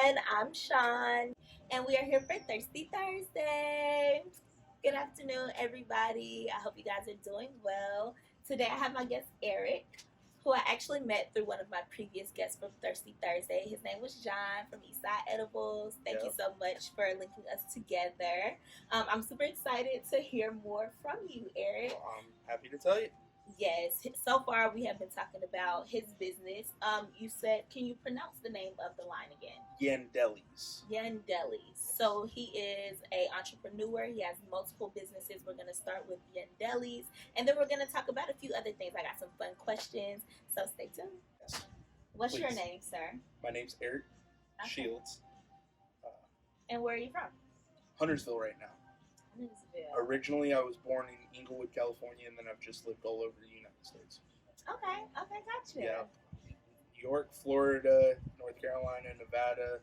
everyone. I'm Shon, and we are here for Thirsty Thursday. Good afternoon, everybody. I hope you guys are doing well. Today, I have my guest Erik, who I actually met through one of my previous guests from Thirsty Thursday. His name was John from Eastside Edibles. Thank you so much for linking us together. I'm super excited to hear more from you, Erik. Well, I'm happy to tell you. Yes, so far we have been talking about his business. You said, can you pronounce the name of the line again? Yandelis. Yandelis. So he is an entrepreneur. He has multiple businesses. We're going to start with Yandelis, and then we're going to talk about a few other things. I got some fun questions, so stay tuned. Yes. What's Please. your name, sir? My name's Erik Shields. And where are you from? Huntersville right now. Huntersville. Originally, I was born in Inglewood, California, and then I've just lived all over the United States. Okay, gotcha. Yeah. New York, Florida, North Carolina, Nevada,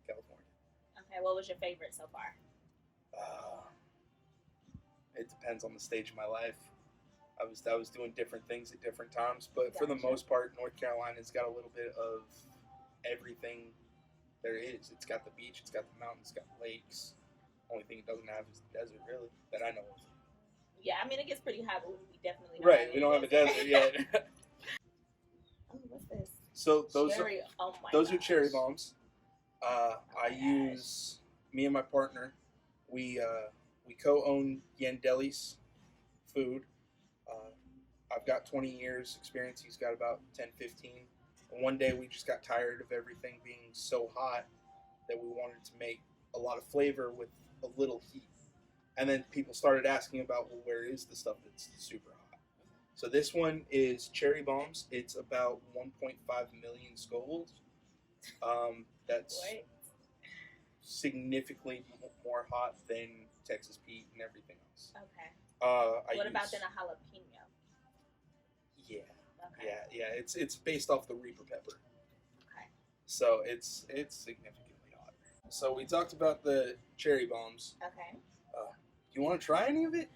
California. Okay, what was your favorite so far? It depends on the stage of my life. I was doing different things at different times, but for the most part, North Carolina's got a little bit of everything there is. It's got the beach, it's got the mountains, it's got lakes. Only thing it doesn't have is the desert, really, that I know of. Yeah, I mean, it gets pretty hot, but we definitely don't right. We don't have a desert yet. Oh, what's this? So those are are cherry bombs. Me and my partner, we co-own Yandelis Food. I've got 20 years experience. He's got about 10, 15. And one day we just got tired of everything being so hot that we wanted to make a lot of flavor with a little heat. And then people started asking about, well, where is the stuff that's super hot? So this one is cherry bombs. It's about 1.5 million Scovilles. That's significantly more hot than Texas Pete and everything else. Okay. What about then a jalapeno? Yeah. Okay. Yeah. It's based off the Reaper pepper. Okay. So it's significantly hot. So we talked about the cherry bombs. Okay. You want to try any of it?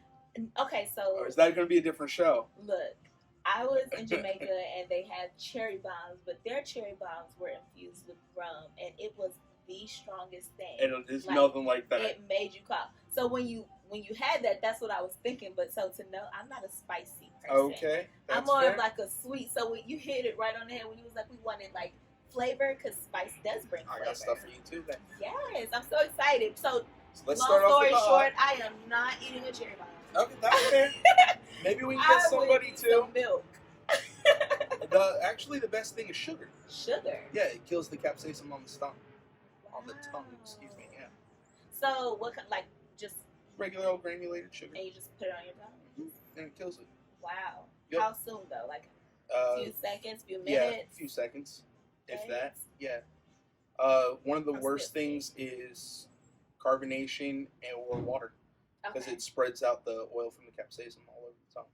Okay, so... Or is that going to be a different show? Look, I was in Jamaica and they had cherry bombs, but their cherry bombs were infused with rum, and it was the strongest thing. And it's nothing like that. It made you cough. So when you had that, that's what I was thinking. But so to know, I'm not a spicy person. Okay, I'm more of like a sweet. So when you hit it right on the head, when you was like, we wanted like flavor, because spice does bring flavor. I got stuff for you too then. Yes, I'm so excited. So let's long start off story with short, I am not eating a cherry bomb. Okay, that's fair. Maybe we can get somebody to. Some milk. Actually, the best thing is sugar. Sugar? Yeah, it kills the capsaicin on the stomach. On the tongue, excuse me, yeah. So, what, like, just... regular old granulated sugar. And you just put it on your tongue? Mm-hmm. And it kills it. Wow. Yep. How soon, though? Like, a few seconds, few minutes? Yeah, a few seconds, if that. Yeah. One of the worst things is carbonation or water. Because it spreads out the oil from the capsaicin all over the tongue.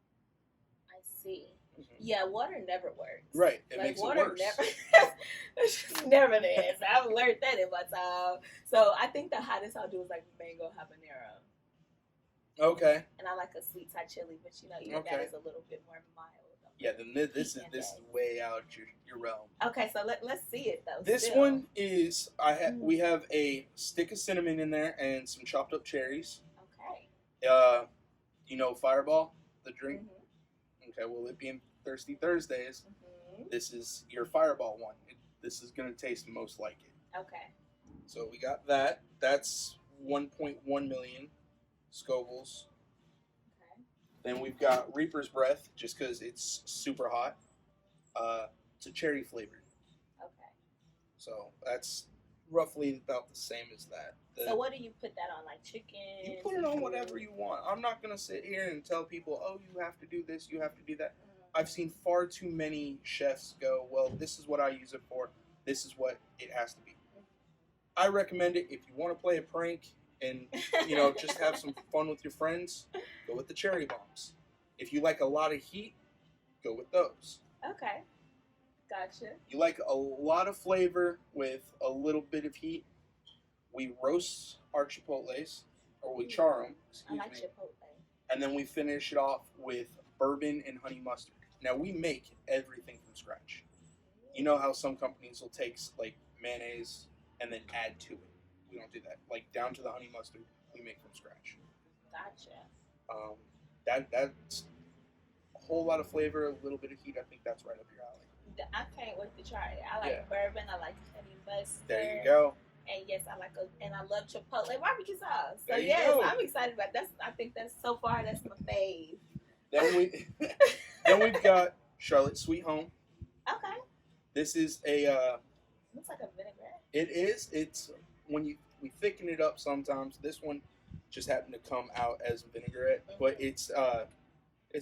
I see. Mm-hmm. Yeah, water never works. Right, it makes it worse. It's just never the answer. I've learned that in my time. So I think the hottest I'll do is like mango habanero. Okay. And I like a sweet Thai chili, but even that is a little bit more mild. Yeah, then this is way out your realm. Okay, so let's see it though. This one is we have a stick of cinnamon in there and some chopped up cherries. Okay. Fireball, the drink. Mm-hmm. Okay, well, it being Thirsty Thursdays, this is your Fireball one. This is gonna taste most like it. Okay. So we got that. That's 1.1 million Scovilles. Then we've got Reaper's Breath, just because it's super hot. It's a cherry flavored. Okay. So that's roughly about the same as that. So what do you put that on, like chicken? You put it on whatever you want. I'm not going to sit here and tell people, oh, you have to do this, you have to do that. I've seen far too many chefs go, well, this is what I use it for. This is what it has to be. I recommend it if you want to play a prank and, just have some fun with your friends, go with the cherry bombs. If you like a lot of heat, go with those. Okay. Gotcha. You like a lot of flavor with a little bit of heat, we roast our chipotles, or we char them, I like chipotle. And then we finish it off with bourbon and honey mustard. Now, we make everything from scratch. You know how some companies will take, like, mayonnaise and then add to it. We don't do that. Like down to the honey mustard, we make from scratch. Gotcha. That's a whole lot of flavor, a little bit of heat. I think that's right up your alley. I can't wait to try it. I like bourbon. I like honey mustard. There you go. And yes, and I love Chipotle barbecue sauce. So go. I'm excited about that. I think that's so far that's my fave. Then we've got Charlotte Sweet Home. Okay. This is a. Looks like a vinaigrette. It is. It's when we thicken it up sometimes. This one just happened to come out as a vinaigrette, but it's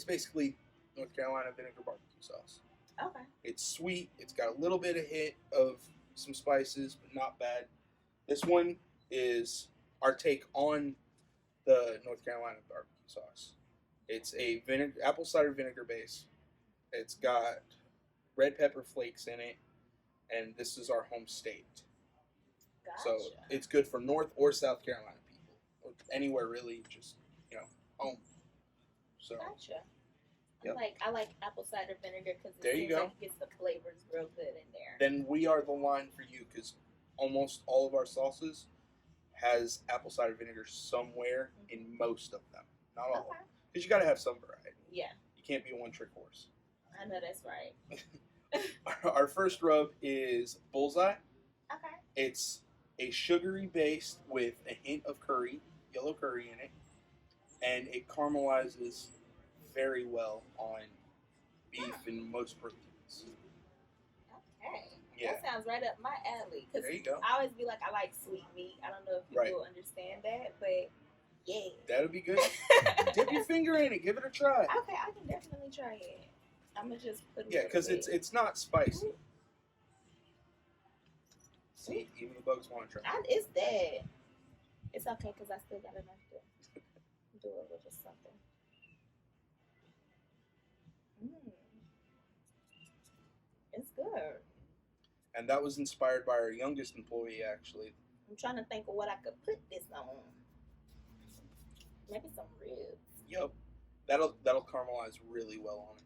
basically North Carolina vinegar barbecue sauce. Okay. It's sweet. It's got a little bit of hit of some spices, but not bad. This one is our take on the North Carolina barbecue sauce. It's a apple cider vinegar base. It's got red pepper flakes in it, and this is our home state. Gotcha. So it's good for North or South Carolina people, or anywhere really, just home. So. Gotcha. Yep. I like apple cider vinegar because There you go. Like it gets the flavors real good in there. Then we are the line for you because almost all of our sauces has apple cider vinegar somewhere in most of them. Not all. Okay. Because you got to have some variety. Yeah. You can't be a one-trick horse. I know that's right. Our first rub is Bullseye. Okay. It's a sugary base with a hint of curry, yellow curry in it, and it caramelizes very well on beef and most proteins. Okay. Yeah. That sounds right up my alley. There you go. I always be like, I like sweet meat. I don't know if people understand that, but yeah. That'll be good. Dip your finger in it. Give it a try. Okay, I can definitely try it. I'm gonna just put it. Yeah, because it's not spicy. See, even the bugs want to try. It's dead. It's okay because I still got enough to do it with just something. It's good. And that was inspired by our youngest employee, actually. I'm trying to think of what I could put this on. Maybe some ribs. Yep. That'll caramelize really well on it.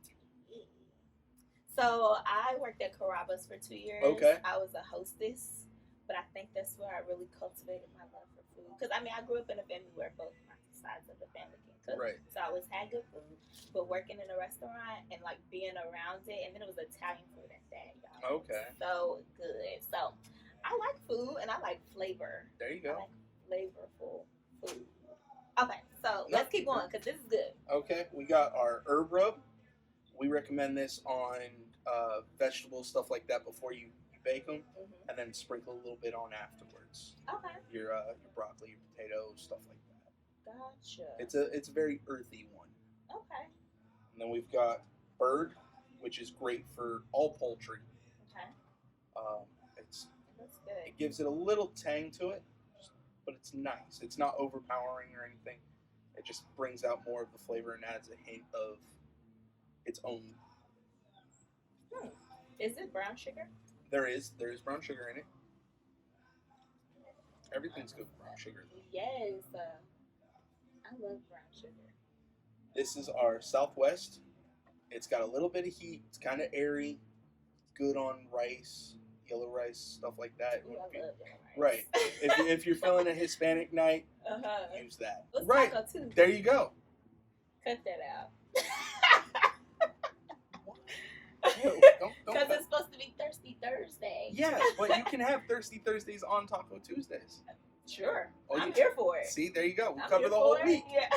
So I worked at Carrabba's for 2 years. Okay. I was a hostess, but I think that's where I really cultivated my love for food. Because I grew up in a family where both sides of the family can cook. Right. So I always had good food, but working in a restaurant and being around it, and then it was Italian food at that, y'all. Okay. So good. So I like food and I like flavor. There you go. I like flavorful food. Okay, so let's keep going because this is good. Okay, we got our herb rub. We recommend this on vegetables, stuff like that, before you bake them, and then sprinkle a little bit on afterwards. Okay. Your broccoli, your potatoes, stuff like that. Gotcha. It's a very earthy one. Okay. And then we've got bird, which is great for all poultry. Okay. That's good. It gives it a little tang to it, but it's nice. It's not overpowering or anything. It just brings out more of the flavor and adds a hint of its own. Is it brown sugar? There is brown sugar in it. Everything's good with brown sugar. Yes. I love brown sugar. This is our Southwest. It's got a little bit of heat. It's kind of airy. Good on rice, yellow rice, stuff like that. Ooh, I love yellow rice. Right. if you're feeling a Hispanic night, use that. What's right. Taco Tuesday? There you go. Cut that out. Don't Because it's supposed to be Thirsty Thursday. Yeah, but you can have Thirsty Thursdays on Taco Tuesdays. Sure. Oh, I'm here for it. See, there you go. We I'm cover here the whole for it. week. Yeah.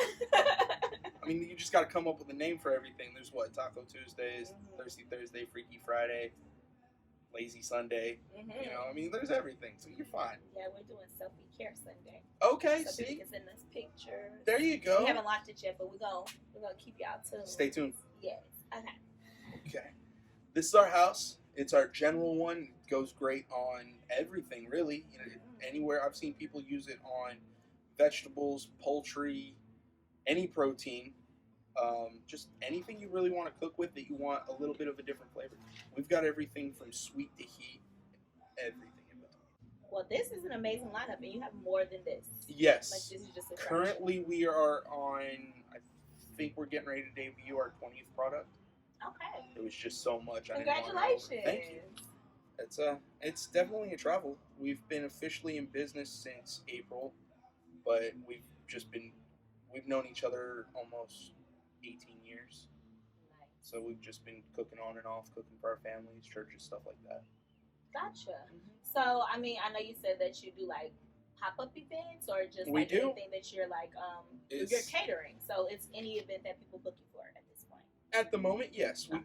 I mean, you just got to come up with a name for everything. There's Taco Tuesdays, Thirsty Thursday, Freaky Friday, Lazy Sunday. You know, I mean, there's everything, so you're fine. Yeah, we're doing Selfie Care Sunday. Okay, so see? It's in this picture. There you go. We haven't launched it yet, but we're gonna keep y'all tuned. Stay tuned. Yes. Okay. This is our house. It's our general one. It goes great on everything, really. You know, anywhere I've seen people use it on vegetables, poultry, any protein, just anything you really want to cook with that you want a little bit of a different flavor. We've got everything from sweet to heat, everything in between. Well, this is an amazing lineup, and you have more than this. Yes. Like this is just a Currently, we are on. I think we're getting ready to debut our 20th product. Okay. It was just so much. Congratulations. Thank you. It's definitely a travel. We've been officially in business since April, but we've known each other almost 18 years. Nice. So we've just been cooking on and off, cooking for our families, churches, stuff like that. Gotcha. So, I mean, I know you said that you do like pop up events or just We like do. anything that you're like you're It's catering. So it's any event that people book you for at this point. at the moment, yes. Okay.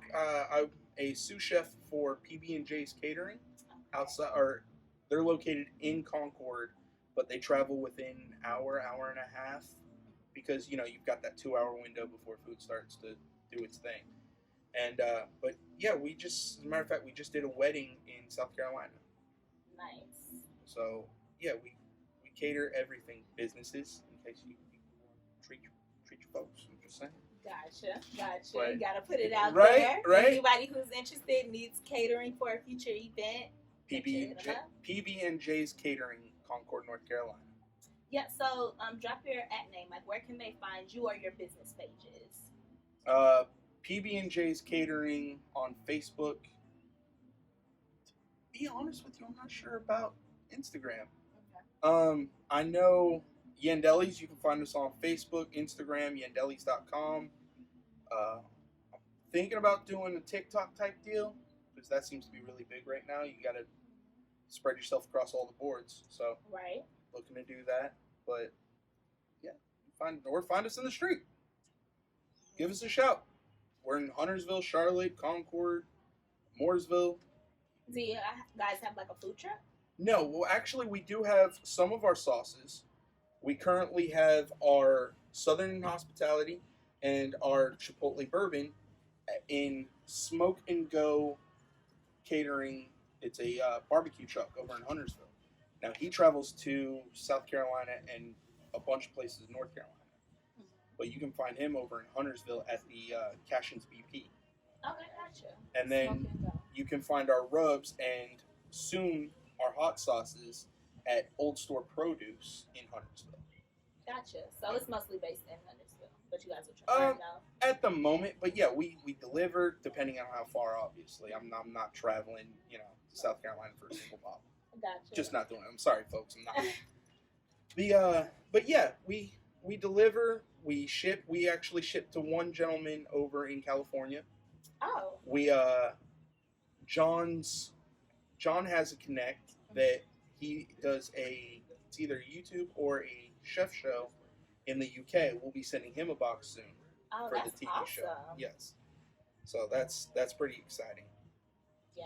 I'm a sous chef for PB&J's Catering. Okay. Outside, or they're located in Concord, but they travel within hour and a half, because you've got that 2 hour window before food starts to do its thing. And but yeah, as a matter of fact, we just did a wedding in South Carolina. Nice. So yeah, we cater everything, businesses, in case you treat your folks. I'm just saying. Gotcha. Right. You gotta put it out Right, there. right. Anybody who's interested needs catering for a future event. PB&J's Catering, Concord, North Carolina. Yeah. So drop your at name. Like, where can they find you or your business pages? PB&J's Catering on Facebook. To be honest with you, I'm not sure about Instagram. Okay. I know Yandelis. You can find us on Facebook, Instagram, yandelis.com. I'm thinking about doing a TikTok type deal, because that seems to be really big right now. You got to spread yourself across all the boards. So right. Looking to do that. But yeah, find us in the street. Give us a shout. We're in Huntersville, Charlotte, Concord, Mooresville. Do you guys have like a food truck? No, well, actually, we do have some of our sauces. We currently have our Southern Hospitality and our Chipotle Bourbon in Smoke and Go Catering. It's a barbecue truck over in Huntersville. Now, he travels to South Carolina and a bunch of places in North Carolina. But you can find him over in Huntersville at the Cashin's BP. Okay, gotcha. And then you can find our rubs and soon our hot sauces at Old Store Produce in Huntersville. Gotcha. So it's mostly based in Huntersville, but you guys are trying now? At the moment, but yeah, we deliver depending on how far. Obviously, I'm not traveling, to South Carolina for a single bottle. Gotcha. Just not doing it. I'm sorry, folks. I'm not. But yeah, we deliver, we ship. We actually ship to one gentleman over in California. Oh. John has a connect that he does it's either a YouTube or a chef show in the UK. We'll be sending him a box soon for the TV awesome. show. Yes. So that's pretty exciting. Yeah.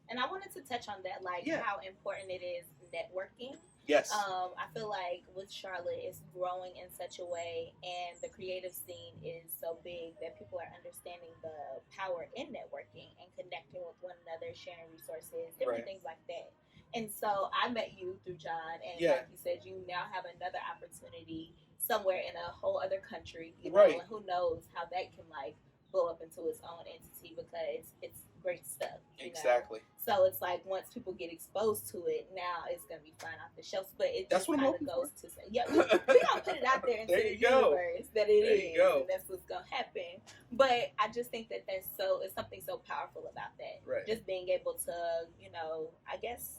And I wanted to touch on that, like how important it is networking. Yes. I feel like with Charlotte, it's growing in such a way, and the creative scene is so big that people are understanding the power in networking and connecting with one another, sharing resources, different things like that. And so I met you through John, and like you said, you now have another opportunity somewhere in a whole other country, you know, and who knows how that can like blow up into its own entity, because it's great stuff. Exactly. So it's like once people get exposed to it, now it's gonna be flying off the shelves. But it that's just kind of goes to say, we gonna put it out there into the universe that it is, and that's what's gonna happen. But I just think that it's something so powerful about that. Right. Just being able to, I guess,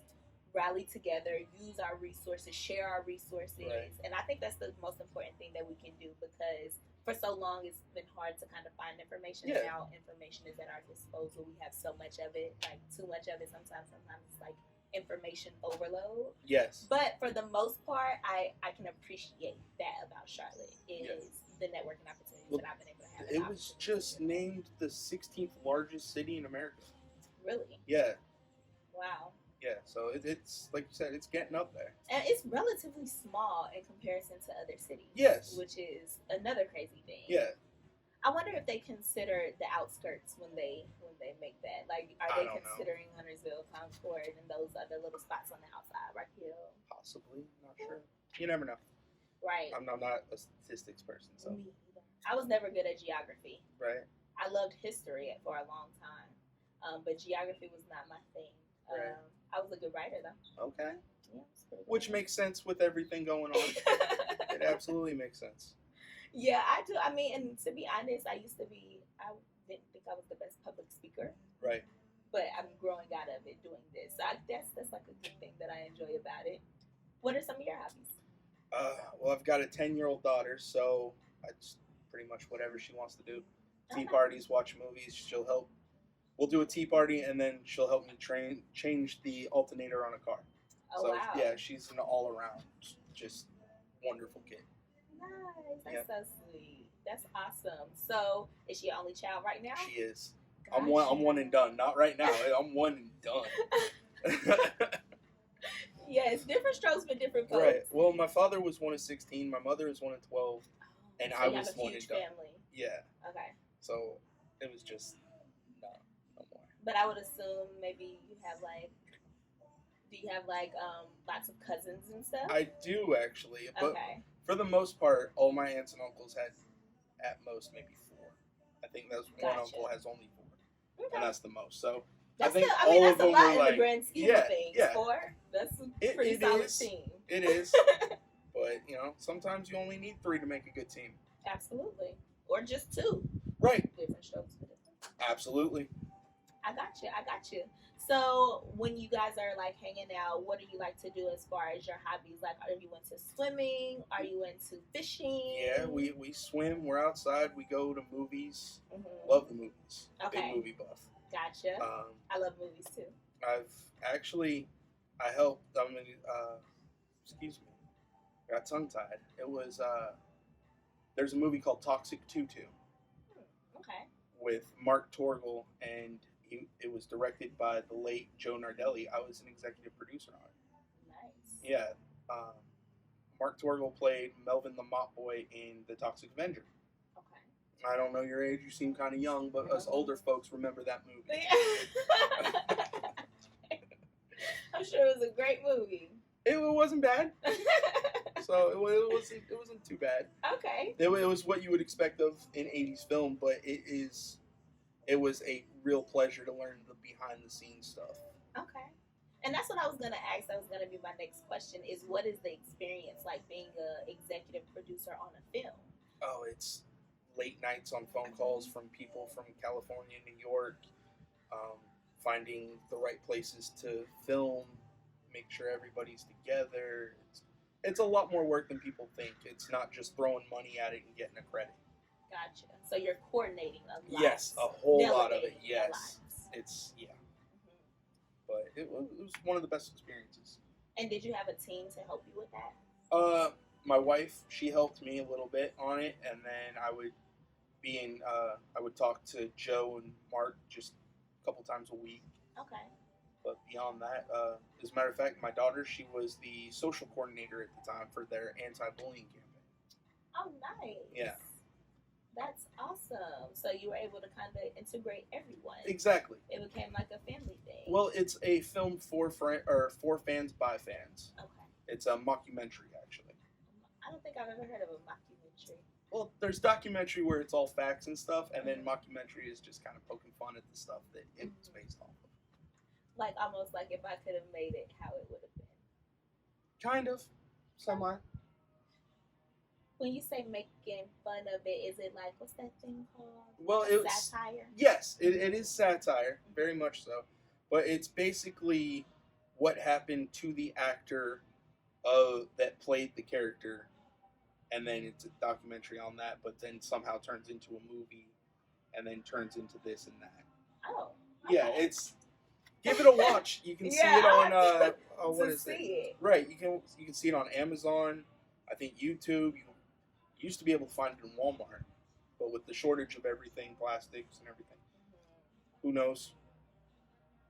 rally together, use our resources, share our resources, and I think that's the most important thing that we can do, because for so long it's been hard to kind of find information. And now information is at our disposal. We have so much of it, like too much of it sometimes it's like information overload. Yes. But for the most part, I can appreciate that about Charlotte is the networking opportunities that I've been able to have. It was just named the 16th largest city in America. Really? Yeah. Wow. Yeah, so it's like you said, it's getting up there. And it's relatively small in comparison to other cities. Yes. Which is another crazy thing. Yeah. I wonder if they consider the outskirts when they make that. Like, are they considering Huntersville, Concord, and those other little spots on the outside, Rock Hill? Possibly. Not sure. You never know. Right. I'm not a statistics person, so. Me either. I was never good at geography. Right. I loved history for a long time, but geography was not my thing. Right. I was a good writer, though. Okay. Yeah, which makes sense with everything going on. It absolutely makes sense. Yeah, I do. I mean, and to be honest, I didn't think I was the best public speaker. Right. But I'm growing out of it doing this. got a 10-year-old daughter, so it's pretty much whatever she wants to do. Tea Okay. parties, watch movies. She'll help. We'll do a tea party, and then she'll help me change the alternator on a car. Oh, So wow. yeah, she's an all-around just wonderful kid. Nice. That's Yep. so sweet. That's awesome. So, is she your only child right now? She is. Gotcha. I'm one and done. Not right now. I'm one and done. Yes, different strokes for different folks. Right. Well, my father was one of 16. My mother is one of 12. And so I you was have a one huge and done. family. Yeah. Okay. So it was just no more. But I would assume maybe you have do you have lots of cousins and stuff? I do actually, but Okay. for the most part, all my aunts and uncles had at most maybe 4. I think that's one Gotcha. uncle has only 4, Okay. and that's the most. So That's I think still, I mean, all that's of a them lot were in like, the grand scheme yeah, of things. yeah. 4, that's a pretty It solid is. team. It is. But sometimes you only need 3 to make a good team. Absolutely. Or just 2. Right. Different strokes for different. Absolutely. I got you. So when you guys are hanging out, what do you like to do as far as your hobbies? Like, are you into swimming? Are you into fishing? Yeah, we swim. We're outside. We go to movies. Mm-hmm. Love the movies. Okay. Big movie buff. Gotcha. I love movies too. I helped. Excuse me. I got tongue tied. It was there's a movie called Toxic Tutu Okay. with Mark Torgel, and it was directed by the late Joe Nardelli. I was an executive producer on it. Nice. Yeah. Mark Torgel played Melvin the Mop Boy in The Toxic Avenger. Okay. I don't know your age. You seem kind of young, but us older folks remember that movie. I'm sure it was a great movie. It wasn't bad. So it wasn't too bad. Okay. It was what you would expect of an 80s film, but it was a real pleasure to learn the behind the scenes stuff. Okay. And that's what I was going to ask. That was going to be my next question is what is the experience like being an executive producer on a film? Oh, it's late nights on phone calls from people from California, New York, finding the right places to film, make sure everybody's together. It's a lot more work than people think. It's not just throwing money at it and getting a credit. Gotcha. So you're coordinating a lot. Yes, a whole lot of it. Delegating a Yes, lot. it's yeah. Mhm. But it was one of the best experiences. And did you have a team to help you with that? My wife, she helped me a little bit on it, and then I would talk to Joe and Mark just a couple times a week. Okay. But beyond that, as a matter of fact, my daughter, she was the social coordinator at the time for their anti-bullying campaign. Oh, nice. Yeah. That's awesome. So you were able to kind of integrate everyone. Exactly. It became like a family thing. Well, it's a film for fans by fans. Okay. It's a mockumentary, actually. I don't think I've ever heard of a mockumentary. Well, there's documentary where it's all facts and stuff, and then mockumentary is just kind of poking fun at the stuff that it's based off of. Like almost like if I could have made it, how it would have been. Kind of. Semi. When you say making fun of it, is it like, what's that thing called? Well, it's satire? Yes, it is satire, very much so. But it's basically what happened to the actor that played the character, and then it's a documentary on that, but then somehow turns into a movie, and then turns into this and that. Oh. Okay. Yeah, it's... Give it a watch. You can see it on what is it? Right, you can see it on Amazon. I think YouTube. You used to be able to find it in Walmart, but with the shortage of everything, plastics and everything, who knows?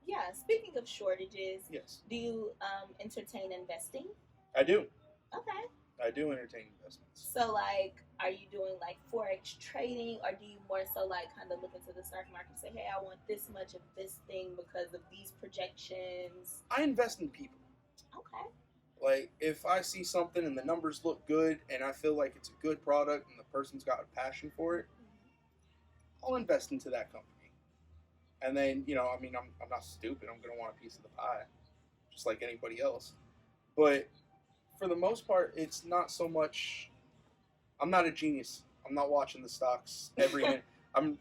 Yeah. Speaking of shortages, Yes, do you entertain investing? I do. Okay. I do entertain investments. So are you doing Forex trading, or do you more so kind of look into the stock market and say, hey, I want this much of this thing because of these projections? I invest in people. Okay. Like, if I see something and the numbers look good and I feel like it's a good product and the person's got a passion for it, I'll invest into that company. And then, I'm not stupid. I'm going to want a piece of the pie, just like anybody else. But for the most part, it's not so much... I'm not a genius. I'm not watching the stocks every minute. I'm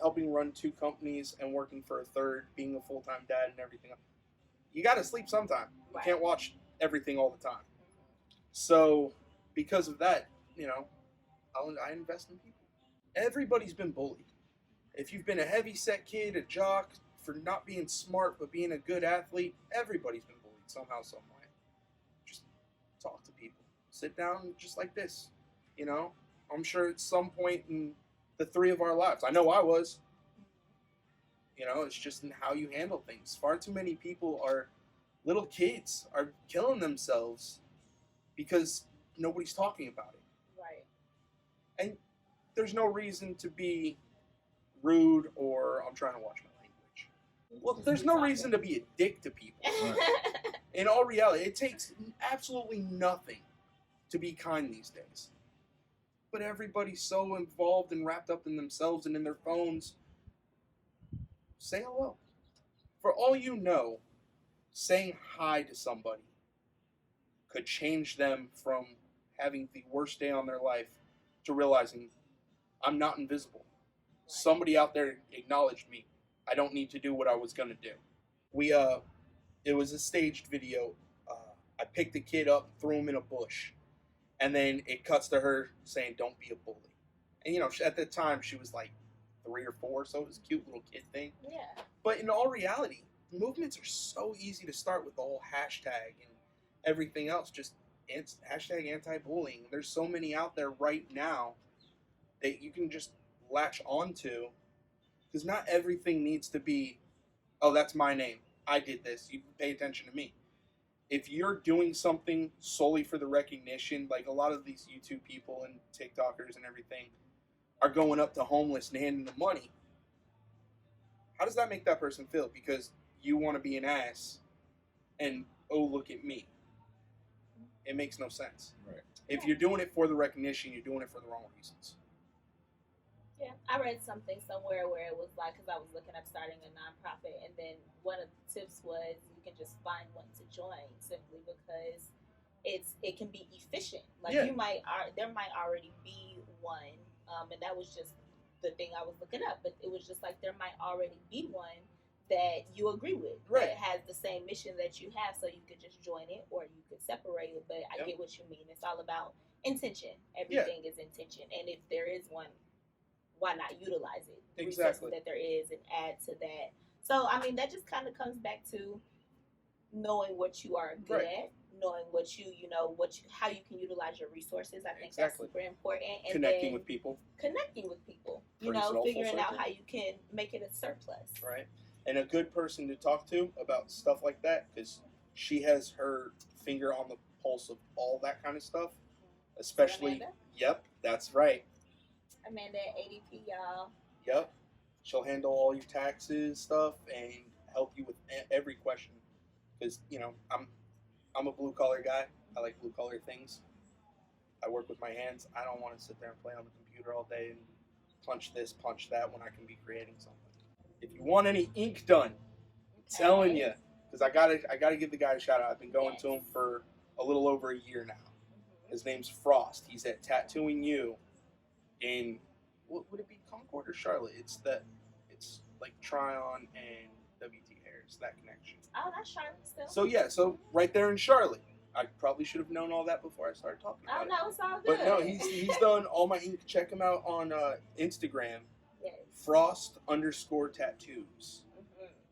helping run 2 companies and working for a third, being a full-time dad and everything else. You got to sleep sometime. You can't watch everything all the time. So because of that, you know, I invest in people. Everybody's been bullied. If you've been a heavy set kid, a jock, for not being smart but being a good athlete, everybody's been bullied somehow, some way. Just talk to people. Sit down just like this. You know? I'm sure at some point in the three of our lives. I know I was. You know, it's just in how you handle things. Far too many people are little kids are killing themselves because nobody's talking about it. Right. And there's no reason to be rude or I'm trying to watch my language. Well, there's no reason to be a dick to people. In all reality, it takes absolutely nothing to be kind these days. But everybody's so involved and wrapped up in themselves and in their phones. Say hello. For all you know, saying hi to somebody could change them from having the worst day on their life to realizing I'm not invisible. Somebody out there acknowledged me. I don't need to do what I was gonna do. It was a staged video. I picked the kid up, threw him in a bush, and then it cuts to her saying, "Don't be a bully." And you know, at the time she was like 3 or 4, so it was a cute little kid thing. Yeah. But in all reality, movements are so easy to start with the whole hashtag and everything else. Just hashtag anti-bullying. There's so many out there right now that you can just latch onto, because not everything needs to be, oh, that's my name. I did this. You pay attention to me. If you're doing something solely for the recognition, like a lot of these YouTube people and TikTokers and everything are going up to homeless and handing them money, how does that make that person feel? Because you want to be an ass and, oh, look at me. It makes no sense. Right. If you're doing it for the recognition, you're doing it for the wrong reasons. Yeah, I read something somewhere where it was like, because I was looking up starting a nonprofit, and then one of the tips was you can just find one to join simply because it can be efficient. Like Yeah. there might already be one, and that was just the thing I was looking up. But it was just like there might already be one that you agree with, Right. that has the same mission that you have, so you could just join it or you could separate it. But I Yep. get what you mean. It's all about intention. Everything is intention, and if there is one, why not utilize it? The Exactly. resources that there is and add to that. So I mean, that just kind of comes back to knowing what you are good Right. at, knowing what you know, how you can utilize your resources. I think Exactly. that's super important. And Connecting then with people. connecting with people. You Brings it all know, full figuring out circle. how you can make it a surplus. Right. And a good person to talk to about stuff like that, because she has her finger on the pulse of all that kind of stuff. Especially, Amanda? Yep, that's right. Amanda at ADP, y'all. Yep. She'll handle all your taxes stuff and help you with every question. Because, you know, I'm a blue collar guy. I like blue collar things. I work with my hands. I don't want to sit there and play on the computer all day and punch this, punch that when I can be creating something. If you want any ink done, I'm telling you, because I gotta give the guy a shout out. I've been going to him for a little over a year now. His name's Frost. He's at Tattooing You in, what would it be, Concord or Charlotte? It's like Tryon and WT Harris, that connection. Oh, that's Charlotte still. So right there in Charlotte. I probably should have known all that before I started talking about Oh it. no, it's all good. But no, he's done all my ink. Check him out on Instagram, Yes. Frost_tattoos.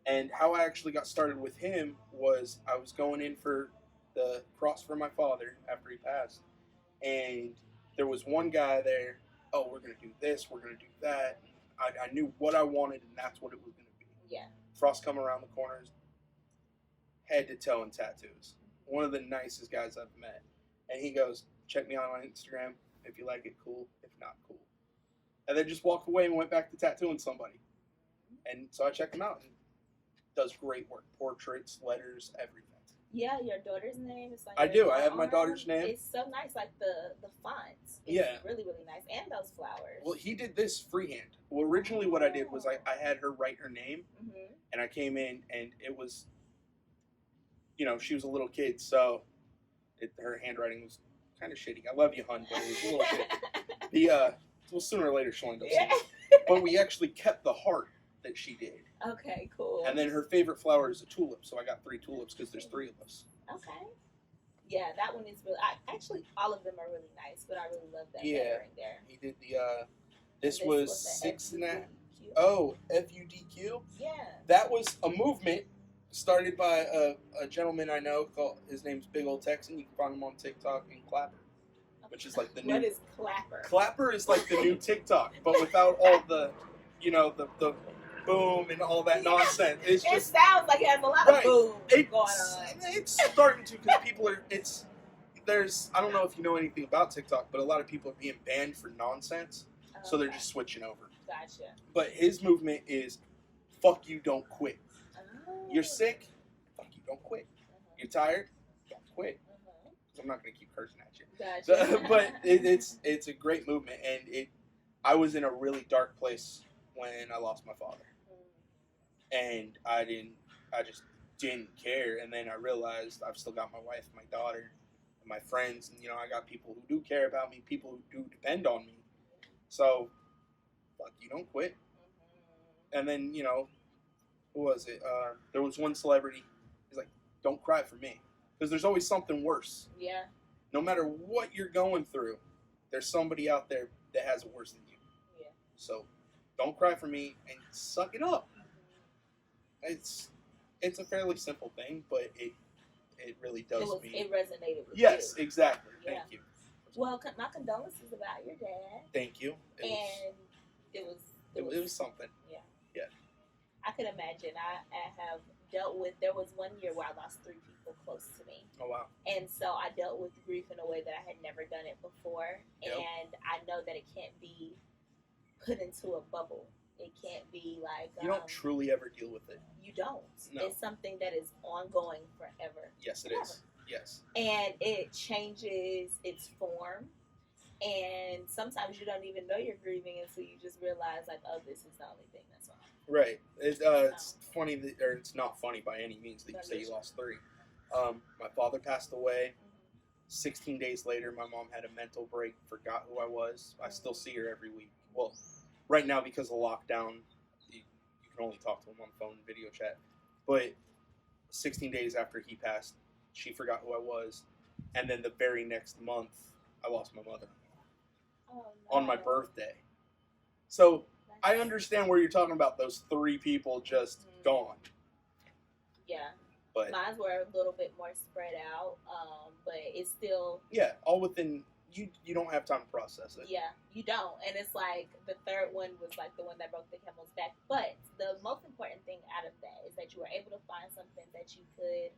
And how I actually got started with him was I was going in for the cross for my father after he passed. And there was one guy there, oh, we're going to do this, we're going to do that. I knew what I wanted, and that's what it was going to be. Yeah. Frost come around the corners, head to toe in tattoos. One of the nicest guys I've met. And he goes, check me out on Instagram. If you like it, cool. If not, cool. And then just walked away and went back to tattooing somebody. And so I checked him out, and does great work. Portraits, letters, everything. Yeah, your daughter's name is like. I do. I have my daughter's name. It's so nice, like the fonts. It's Yeah. really, really nice. And those flowers. Well, he did this freehand. Well, originally what I did was I had her write her name, Mm-hmm. and I came in, and it was, you know, she was a little kid, so her handwriting was kind of shitty. I love you, hun, but it was a little shitty. Well, sooner or later she'll end up seeing Yeah. it. But we actually kept the heart that she did. Okay, cool. And then her favorite flower is a tulip, so I got 3 tulips because there's 3 of us. Okay. Yeah, that one is really. Actually, all of them are really nice, but I really love that Yeah, lettering there. he did the. This And was was the 6.5. FUDQ. Oh, FUDQ. Yeah. That was a movement started by a gentleman I know called. His name's Big Old Texan. You can find him on TikTok and Clapper, which is like the new. What is Clapper? Clapper is like the new TikTok, but without all the, the boom and all that nonsense. It's It just sounds like it has a lot right. of boom It's going on. it's starting to because people are. There's I don't know if you know anything about TikTok, but a lot of people are being banned for nonsense, so they're just switching over. Gotcha. But his movement is, fuck you, don't quit. Oh. You're sick, fuck you, don't quit. You're tired, don't quit. I'm not gonna keep cursing at you. Gotcha. But it's a great movement, and I was in a really dark place when I lost my father, and I just didn't care. And then I realized I've still got my wife, my daughter, and my friends, and I got people who do care about me, people who do depend on me. So, fuck you, don't quit. And then who was it? There was one celebrity. He's like, don't cry for me, because there's always something worse. Yeah. No matter what you're going through, there's somebody out there that has it worse than you. Yeah. So, don't cry for me and suck it up. It's a fairly simple thing, but it really does mean. It resonated with you. Yes, exactly. Yeah. Thank you. Well, my condolences about your dad. Thank you. It was something. Yeah. Yeah. I could imagine. I have dealt with. There was one year where I lost 3 people close to me. Oh wow. And so I dealt with grief in a way that I had never done it before. Yep. And I know that it can't be put into a bubble. It can't be like you don't truly ever deal with it. You don't. No. It's something that is ongoing forever. Yes, it is. Yes. And it changes its form. And sometimes you don't even know you're grieving until you just realize, like, oh, this is the only thing that's wrong. Right. It's funny that, or it's not funny by any means that you say you lost 3. My father passed away. 16 days later, my mom had a mental break, forgot who I was. I still see her every week. Well, right now, because of lockdown, you can only talk to him on the phone and video chat. But 16 days after he passed, she forgot who I was. And then the very next month, I lost my mother. Oh, no. On my birthday. So I understand where you're talking about those 3 people just gone. Yeah. But mine were a little bit more spread out, but it's still... Yeah, all within... You don't have time to process it. Yeah, you don't. And it's like the third one was like the one that broke the camel's back. But the most important thing out of that is that you were able to find something that you could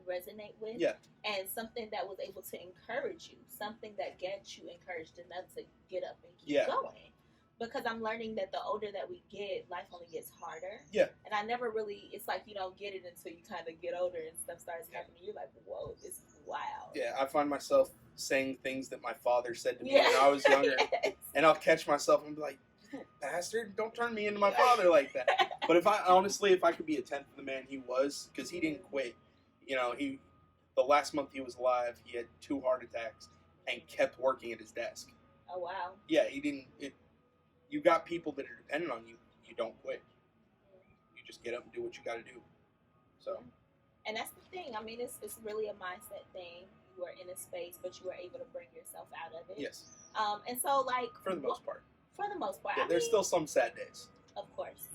resonate with. Yeah. And something that was able to encourage you. Something that gets you encouraged enough to get up and keep going. Because I'm learning that the older that we get, life only gets harder. Yeah. And I never really, it's like you don't get it until you kind of get older and stuff starts happening. You're like, whoa, this is wild. Yeah, I find myself saying things that my father said to me when I was younger. And I'll catch myself and be like, you bastard, don't turn me into my father like that. But if I could be a tenth of the man he was, because he didn't quit. The last month he was alive, he had 2 heart attacks and kept working at his desk. Oh, wow. Yeah, he didn't... You got people that are dependent on you. You don't quit. You just get up and do what you got to do. So. And that's the thing. I mean, it's really a mindset thing. You are in a space, but you are able to bring yourself out of it. Yes. And so, like... For the most part. For the most part. Yeah, there's still some sad days. Of course.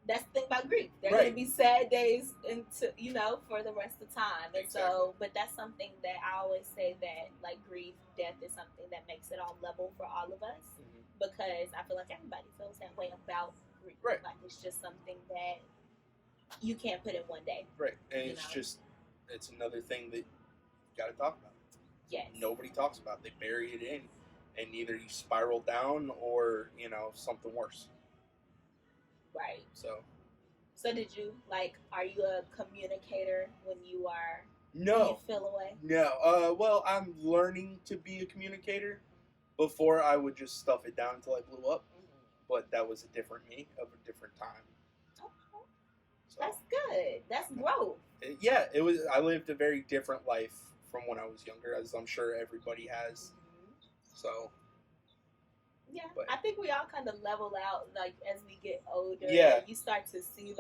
That's the thing about grief. There are Right. going to be sad days for the rest of the time. And Exactly. so, but that's something that I always say that, like, grief, death is something that makes it all level for all of us. Mm-hmm. Because I feel like everybody feels that way about grief. Right. Like, it's just something that you can't put in one day. Right. And it's another thing that you got to talk about. Yes. Nobody talks about. They bury it in. And either you spiral down or, something worse. Right. So did you, are you a communicator when you are... No. When you feel away? No. Well, I'm learning to be a communicator. Before, I would just stuff it down until I blew up. Mm-hmm. But that was a different me of a different time. Okay. So, That's good. That's growth. Yeah, it was. I lived a very different life from when I was younger, as I'm sure everybody has. So. Yeah, But, I think we all kind of level out, as we get older. Yeah. You start to see,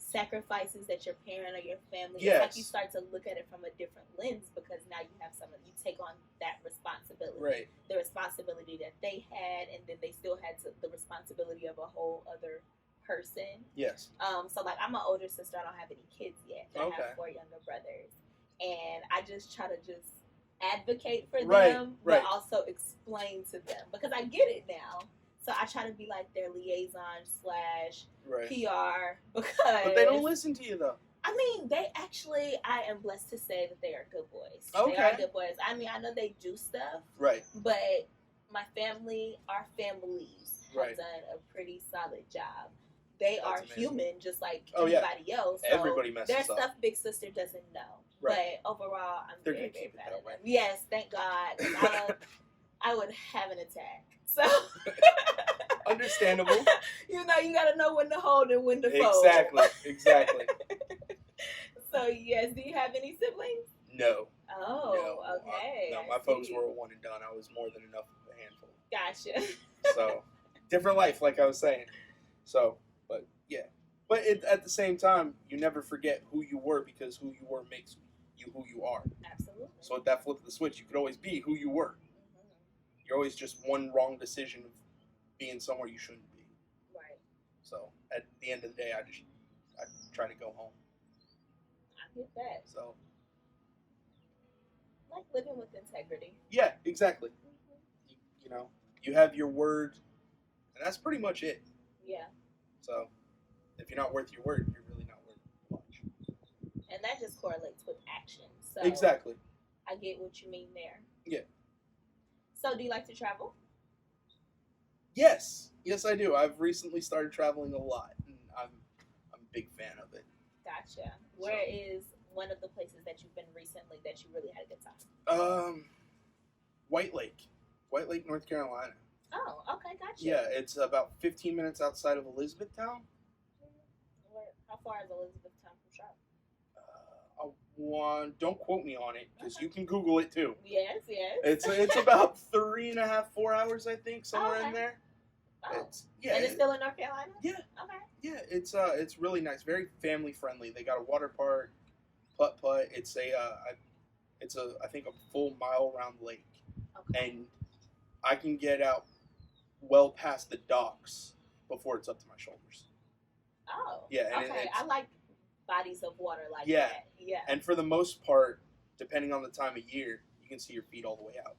sacrifices that your parent or your family, Yes. it's like you start to look at it from a different lens because now you have someone, you take on that responsibility. Right. The responsibility that they had, and then they still had the responsibility of a whole other person. Yes. So like I'm an older sister, I don't have any kids yet, but I have 4 younger brothers, and I just try to just advocate for them, but also explain to them because I get it now. So I try to be like their liaison / PR because. But they don't listen to you though. I mean, they actually. I am blessed to say that they are good boys. Okay. They are good boys. I mean, I know they do stuff. Right. But my family, our families, have Right. done a pretty solid job. They That's are amazing. human, just like Oh, yeah. everybody else. So Everybody messes there's up. stuff Big Sister doesn't know. Right. But overall, I'm They're very, gonna very keep it proud that of way. them. Yes, thank God. I would have an attack. So Understandable. You gotta know when to hold and when to fold. Exactly. So yes, do you have any siblings? No. Oh, okay. No, my folks were a one and done. I was more than enough of a handful. Gotcha. So, different life, like I was saying. So, but yeah. But at the same time, you never forget who you were because who you were makes you who you are. Absolutely. So at that flip of the switch, you could always be who you were. Mm-hmm. You're always just one wrong decision of being somewhere you shouldn't be. Right. So at the end of the day, I try to go home. I get that. So. Like living with integrity. Yeah, exactly. Mm-hmm. You have your word, and that's pretty much it. Yeah. So, if you're not worth your word, you're really not worth much. And that just correlates with action. So exactly. I get what you mean there. Yeah. So, do you like to travel? Yes, I do. I've recently started traveling a lot, and I'm a big fan of it. Gotcha. Where is one of the places that you've been recently that you really had a good time? White Lake, North Carolina. Oh, okay, gotcha. Yeah, it's about 15 minutes outside of Elizabethtown. How far is Elizabethtown from Charlotte? Don't quote me on it because you can Google it too. Yes. It's about 3.5, 4 hours, I think, somewhere in there. Oh. And it's still in North Carolina? Yeah. Okay. Yeah, it's really nice, very family friendly. They got a water park, putt. It's I think a full mile round lake, and I can get out well past the docks before it's up to my shoulders. Oh. Yeah. And okay. I like bodies of water like yeah. that. Yeah. And for the most part, depending on the time of year, you can see your feet all the way out.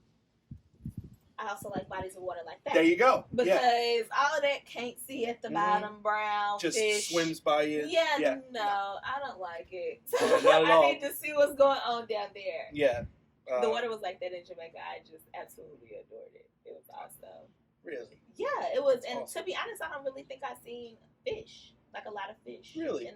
I also like bodies of water like that. There you go. Because all that can't see at the bottom, brown just fish. swims by you. Yeah, no, I don't like it. Not at all. I need to see what's going on down there. Yeah. The water was like that in Jamaica. I just absolutely adored it. It was awesome. Really? Yeah, it was. That's and awesome. to be honest, I don't really think I've seen fish, like a lot of fish. Really?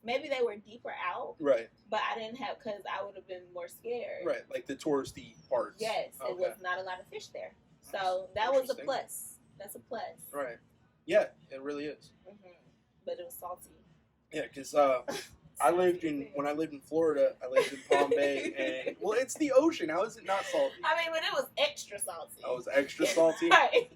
Maybe they were deeper out. Right. But I didn't have, because I would have been more scared. Right, like the touristy parts. Yes, Okay. It was not a lot of fish there. So that was a plus. That's a plus. Right. Yeah, it really is. Mm-hmm. But it was salty. Yeah, because when I lived in Florida, I lived in Palm Bay, and well, it's the ocean. How is it not salty? I mean, but it was extra salty. Oh, it was extra salty. Right.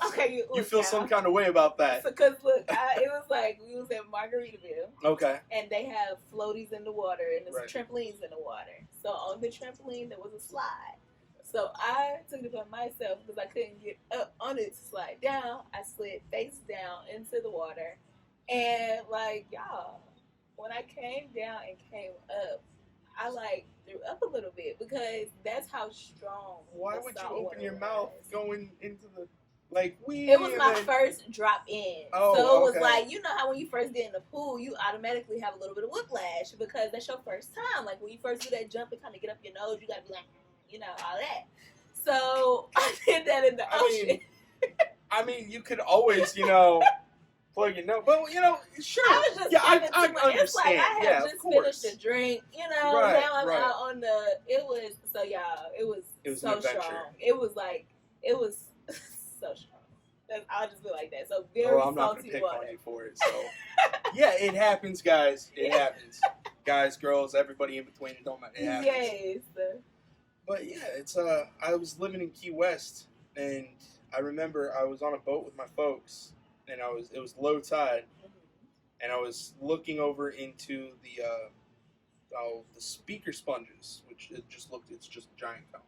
Okay. You feel some kind of way about that? Because look, it was like we was at Margaritaville. Okay. And they have floaties in the water, and there's Right. trampolines in the water. So on the trampoline there was a slide. So I took it upon myself because I couldn't get up on it to slide down. I slid face down into the water, and like y'all, when I came down and came up, I like threw up a little bit because that's how strong. Why the would you salt open water your mouth was. going into the we? It was my first drop in. Oh, so it was okay. like, you know how when you first get in the pool, you automatically have a little bit of whiplash because that's your first time. Like when you first do that jump and kind of get up your nose, you got to be like, all that. So I did that in the ocean. I mean, you could always, plug your nose. But, sure. I was just I understand. It's like I had just finished a drink, Right, now I'm right. out on it was so strong. It was so strong. I'll just be like that. So very I'm not salty gonna pick water. on you for it. So yeah, it happens, guys. It happens. Guys, girls, everybody in between. It don't matter. It happens. Yes. But yeah, it's I was living in Key West, and I remember I was on a boat with my folks, and it was low tide, and I was looking over into the speaker sponges, which it's just a giant cone.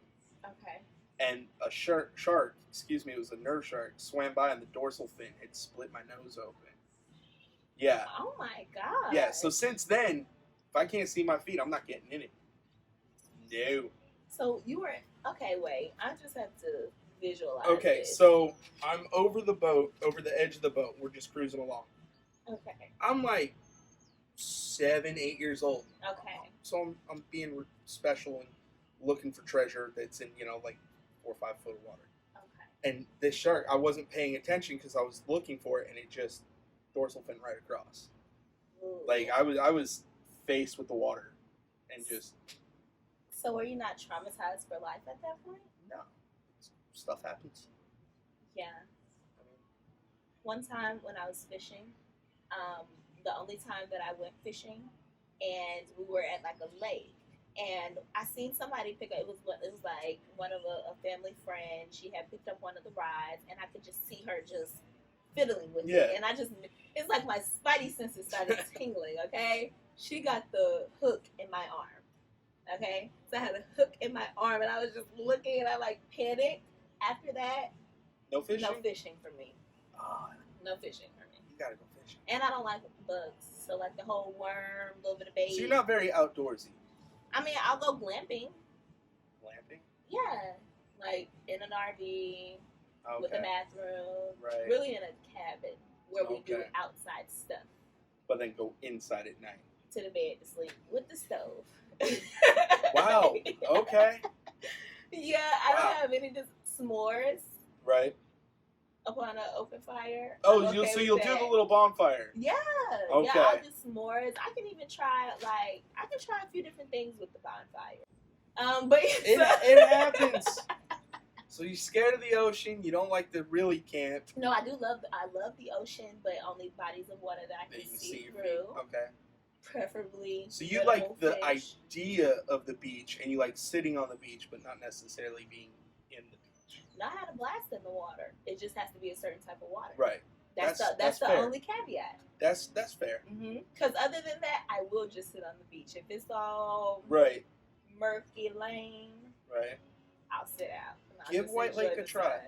Okay. And a shark, excuse me, it was a nerve shark, swam by and the dorsal fin had split my nose open. Yeah. Oh my god. Yeah, so since then, if I can't see my feet, I'm not getting in it. No. So you were okay. Wait, I just have to visualize. Okay, this. so I'm over the boat, over the edge of the boat. We're just cruising along. Okay. I'm like 7, 8 years old. Okay. So I'm being special and looking for treasure that's in, like 4 or 5 foot of water. Okay. And this shark, I wasn't paying attention because I was looking for it, and it just dorsal fin right across. Ooh. Like I was faced with the water, and just. So were you not traumatized for life at that point? No, stuff happens. Yeah. One time when I was fishing, the only time that I went fishing, and we were at like a lake, and I seen somebody pick up. It was like one of a family friend. She had picked up one of the rods, and I could just see her just fiddling with it, and it's like my spidey senses started tingling. Okay, she got the hook in my arm. Okay, so I had a hook in my arm, and I was just looking, and I like panicked. After that, no fishing. No fishing for me. Oh, no fishing for me. You gotta go fishing. And I don't like bugs, so like the whole worm, a little bit of bait. So you're not very outdoorsy. I mean, I'll go glamping. Glamping? Yeah, like in an RV with a bathroom. Right. Really in a cabin where we do outside stuff. But then go inside at night. To the bed to sleep with the stove. Wow. Okay. Yeah, I don't have any just s'mores. Right. Upon an open fire. Oh, so you'll do the little bonfire. Yeah. Okay. Yeah, I'll do s'mores. I can even try a few different things with the bonfire. But it happens. So you're scared of the ocean. You don't like to really camp. No, I love the ocean, but only bodies of water that I can see through. Okay. Preferably. So you like the idea of the beach, and you like sitting on the beach, but not necessarily being in the beach. Not had a blast in the water. It just has to be a certain type of water. Right. That's the fair. only caveat. That's fair. Because other than that, I will just sit on the beach. If it's all murky lane, I'll sit out. Give White Lake a try.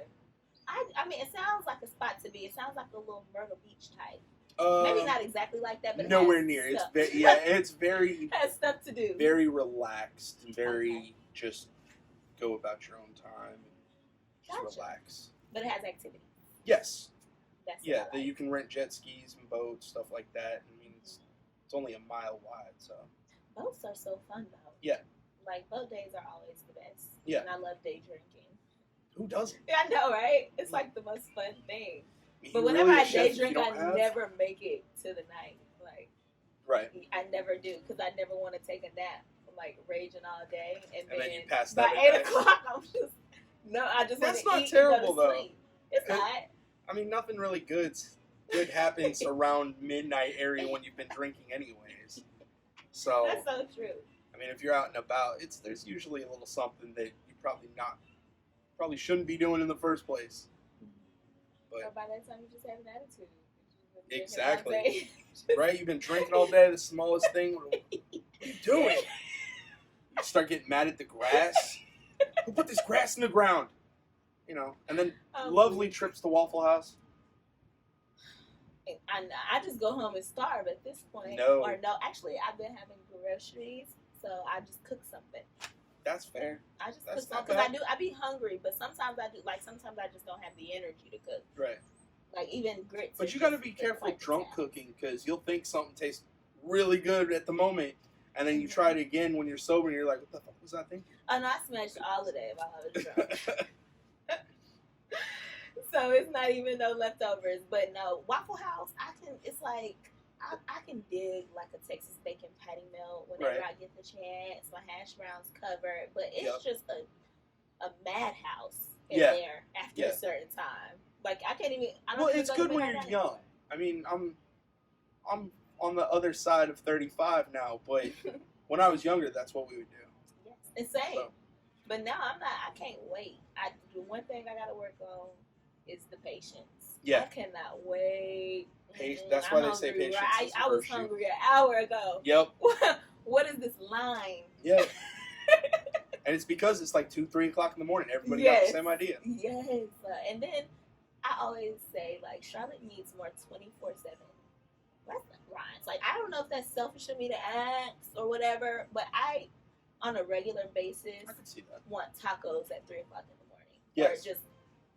I mean, it sounds like a spot to be. It sounds like a little Myrtle Beach type. Maybe not exactly like that, but nowhere near. It's very has stuff to do. Very relaxed, very just go about your own time, and just relax. But it has activity. Yes. That's that you can rent jet skis and boats, stuff like that. I mean, it's only a mile wide, so. Boats are so fun though. Yeah. Like boat days are always the best. Yeah. And I love day drinking. Who doesn't? Yeah, I know, right? It's like the most fun thing. But whenever I day drink, I never make it to the night. Like, I never do because I never want to take a nap. I'm like raging all day, and then you pass by 8 o'clock, I'm just I just want to eat. That's not terrible though. It's not. I mean, nothing really good happens around midnight area when you've been drinking anyways. So that's so true. I mean, if you're out and about, there's usually a little something that you probably shouldn't be doing in the first place. But or by that time, you just have an attitude. Exactly. Right? You've been drinking all day, the smallest thing. What are you doing? You start getting mad at the grass. Who put this grass in the ground? And then lovely trips to Waffle House. I just go home and starve at this point. No. Actually, I've been having groceries, so I just cook something. That's fair. I just cook something because I be hungry, but sometimes I do. Like sometimes I just don't have the energy to cook. Right. Like even grits. But you got to be careful drunk cooking because you'll think something tastes really good at the moment, and then you try it again when you're sober, and you're like, "What the fuck was I thinking?" Oh no, I smashed all of that while I was drunk. So it's not even no leftovers. But no, Waffle House, it's like, I can dig like a Texas bacon patty melt whenever I get the chance. My hash browns covered. But it's just a madhouse in there after a certain time. Like, I can't even, it's good when you're young. I mean, I'm on the other side of 35 now, but when I was younger, that's what we would do. Yes, insane. So. But now I can't wait. The one thing I got to work on is the patience. Yeah. I cannot wait. That's I'm why they say hungry, patience right? is the I was virtue. hungry an hour ago. Yep. What is this line? Yep. And it's because it's like 2, 3 o'clock in the morning. Everybody got Yes. the same idea. Yes. And then I always say, like, Charlotte needs more 24/7 restaurants. Like, I don't know if that's selfish of me to ask or whatever, but I, on a regular basis, I can see that. want tacos at 3 o'clock in the morning. Yes. Or just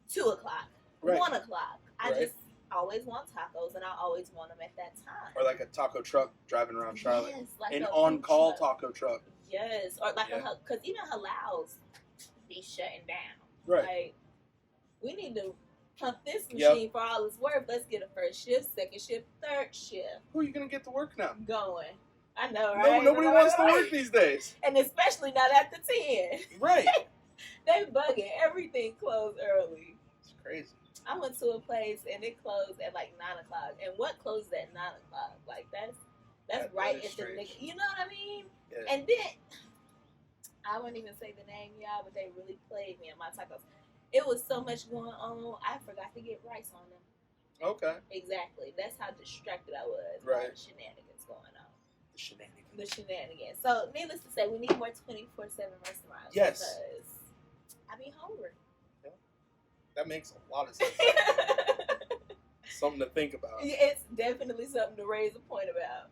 2 o'clock, Right. 1 o'clock. I Right. just always want tacos, and I always want them at that time. Or like a taco truck driving around Charlotte. Yes, like An a on-call food truck. taco truck. Yes, or like Yeah. because even halals be shutting down. Right. Like, we need to pump this machine for all it's worth. Let's get a first shift, second shift, third shift Who are you going to get to work now? going. I know, right? Nobody wants to work these days. And especially not after 10. Right. They bugging. Everything closed early. It's crazy. I went to a place and it closed at like 9 o'clock. And what closed at 9 o'clock? Like, that's That right is at the strange. nick. You know what I mean? Yeah. And then, I wouldn't even say the name, y'all, but they really played me on my tacos. It was so much going on, I forgot to get rice on them. Okay. Exactly. That's how distracted I was. Right. All the shenanigans going on. The shenanigans. The shenanigans. So, needless to say, we need more 24/7 restaurants. Yes. Because I be hungry. That makes a lot of sense. Something to think about. It's definitely something to raise a point about.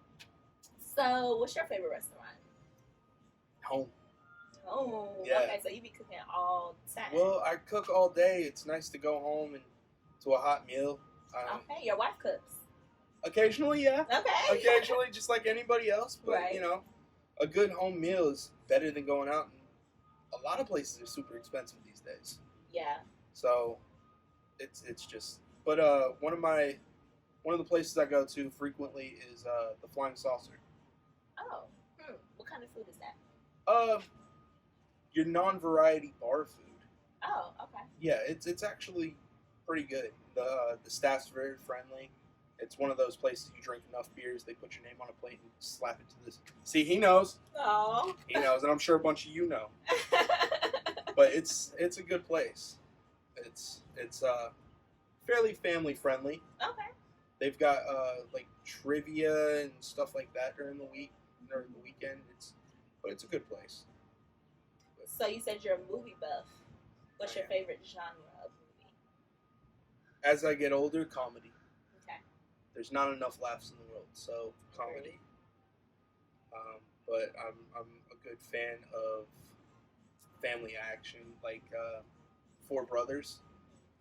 So, what's your favorite restaurant? Home. Oh, Yeah. okay. So you be cooking all the time. Well, I cook all day. It's nice to go home and to a hot meal. Okay, your wife cooks. Occasionally, yeah. Okay. Occasionally, just like anybody else. But, Right. you know, a good home meal is better than going out. And a lot of places are super expensive these days. Yeah. So, it's just. But one of the places I go to frequently is the Flying Saucer. Oh. What kind of food is that? Your non-variety bar food. Oh, okay. Yeah, it's actually pretty good. The staff's very friendly. It's one of those places you drink enough beers, they put your name on a plate and slap it to this. See, he knows. Oh. He knows, and I'm sure a bunch of you know. But it's a good place. It's fairly family friendly. Okay. They've got like trivia and stuff like that during the weekend. But it's a good place. So you said you're a movie buff. What's your favorite genre of movie? As I get older, comedy. Okay. There's not enough laughs in the world, so comedy. But I'm a good fan of family action, like Four Brothers.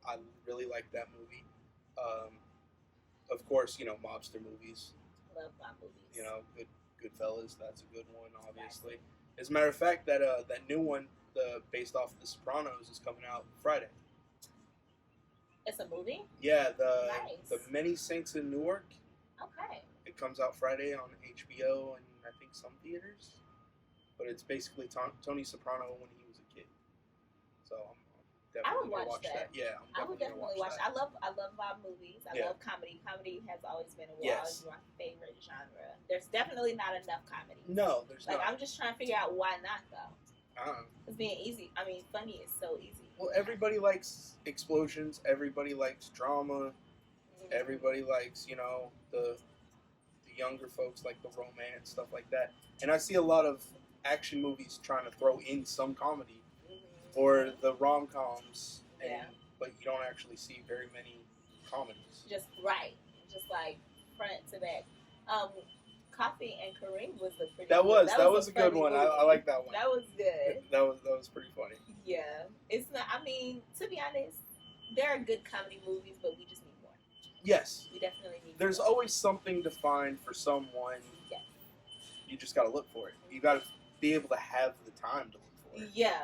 I really like that movie. Of course, you know, mobster movies. Love my movies. You know, Goodfellas. That's a good one, obviously. As a matter of fact, that new one, based off of The Sopranos, is coming out Friday. It's a movie? Yeah, Nice. the Many Saints in Newark. Okay. It comes out Friday on HBO and I think some theaters. But it's basically Tony Soprano when he was a kid. So I'm definitely gonna watch that. Yeah, I would definitely watch that. I love mob movies. I love comedy. Comedy has always been my favorite genre. There's definitely not enough comedy. No, there's like, not. I'm just trying to figure out why not though. Uh-uh. It's being easy. I mean, funny is so easy. Well, everybody likes explosions. Everybody likes drama. Mm-hmm. Everybody likes, you know, the younger folks like the romance, stuff like that. And I see a lot of action movies trying to throw in some comedy or the rom-coms, but you don't actually see very many comedies. Just like front to back. Coffee and Kareem was a pretty. That was a good one. I like that one. That was good. That was pretty funny. Yeah, it's not. I mean, to be honest, there are good comedy movies, but we just need more. Yes. We definitely need. There's more. always something to find for someone. Yeah. You just got to look for it. You got to be able to have the time to look for it. Yeah.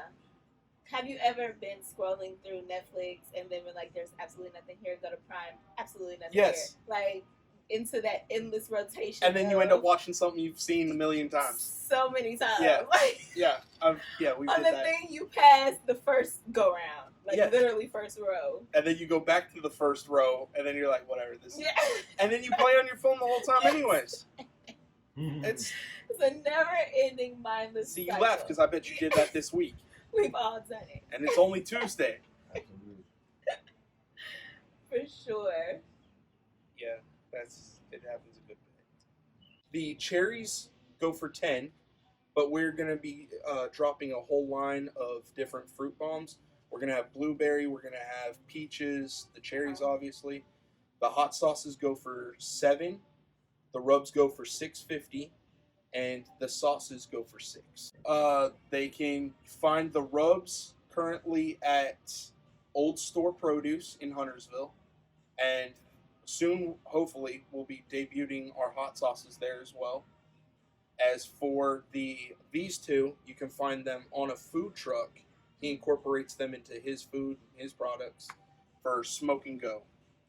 Have you ever been scrolling through Netflix and then been like, "There's absolutely nothing here. Go to Prime. Absolutely nothing here." Like. Into that endless rotation, and then you end up watching something you've seen a million times, so many times. Yeah, like, we on did the that. thing you passed the first go round, like literally first row, and then you go back to the first row, and then you're like, whatever this. Yeah. And then you play on your phone the whole time, anyways. It's a never-ending mindless. See, you cycle. laugh because I bet you did that this week. We've all done it, and it's only Tuesday. For sure. Yeah, that's happens a good bit. The cherries go for 10, but we're gonna be dropping a whole line of different fruit bombs. We're gonna have blueberry. We're gonna have peaches. The cherries, obviously. The hot sauces go for 7. The rubs go for 6.50, and the sauces go for 6. They can find the rubs currently at Old Store Produce in Huntersville, and soon, hopefully, we'll be debuting our hot sauces there as well. As for these two, you can find them on a food truck. He incorporates them into his food, his products for Smoke and Go